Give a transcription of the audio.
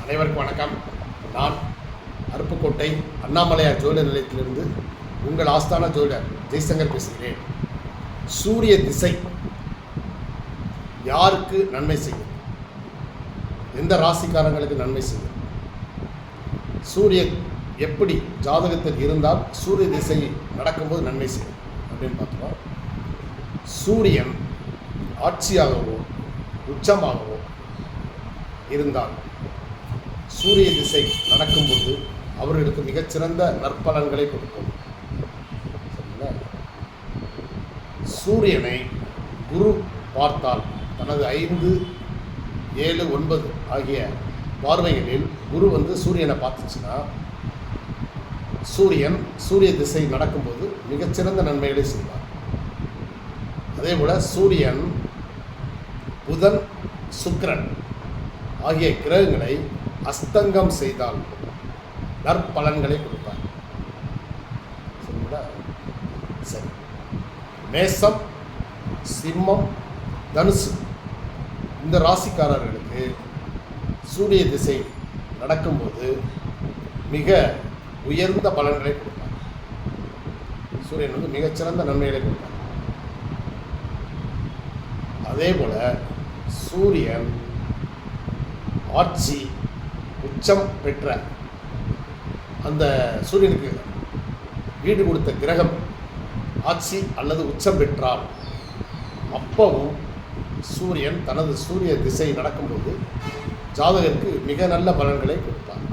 அனைவருக்கும் வணக்கம். நான் அருப்புக்கோட்டை அண்ணாமலையார் ஜோதிடர் நிலையத்திலிருந்து உங்கள் ஆஸ்தான ஜோதிடர் ஜெய்சங்கர் பேசுகிறேன். சூரிய திசை யாருக்கு நன்மை செய்யும்? எந்த ராசிக்காரங்களுக்கு நன்மை செய்யும்? சூரியன் எப்படி ஜாதகத்தில் இருந்தால் சூரிய திசை நடக்கும்போது நன்மை செய்யும் அப்படின்னு பார்த்தோம். சூரியன் ஆட்சியாகவோ உச்சமாகவோ இருந்தால் சூரிய திசை நடக்கும்போது அவர்களுக்கு மிகச்சிறந்த நற்பலன்களை கொடுக்கும். சரிங்களா? சூரியனை குரு பார்த்தால் தனது 5, 7, 9 ஆகிய பார்வைகளில் குரு சூரியனை பார்த்துச்சுன்னா சூரிய திசை நடக்கும்போது மிகச்சிறந்த நன்மைகளை செய்வார். அதே போல் சூரியன், புதன், சுக்கிரன் ஆகிய கிரகங்களை அஸ்தங்கம் செய்தால் நற்பலன்களை கொடுப்பார். சரிங்களா? சரி. மேசம், சிம்மம், தனுசு இந்த ராசிக்காரர்களுக்கு சூரிய திசை நடக்கும்போது மிக உயர்ந்த பலன்களை கொடுப்பார். சூரியன் மிகச்சிறந்த நன்மைகளை கொடுப்பார். அதே போல சூரியன் ஆட்சி உச்சம் பெற்ற அந்த சூரியனுக்கு வீடு கொடுத்த கிரகம் ஆட்சி அல்லது உச்சம் பெற்றால் அப்பவும் சூரியன் தனது சூரிய திசை நடக்கும்போது ஜாதகருக்கு மிக நல்ல பலன்களை கொடுப்பார்.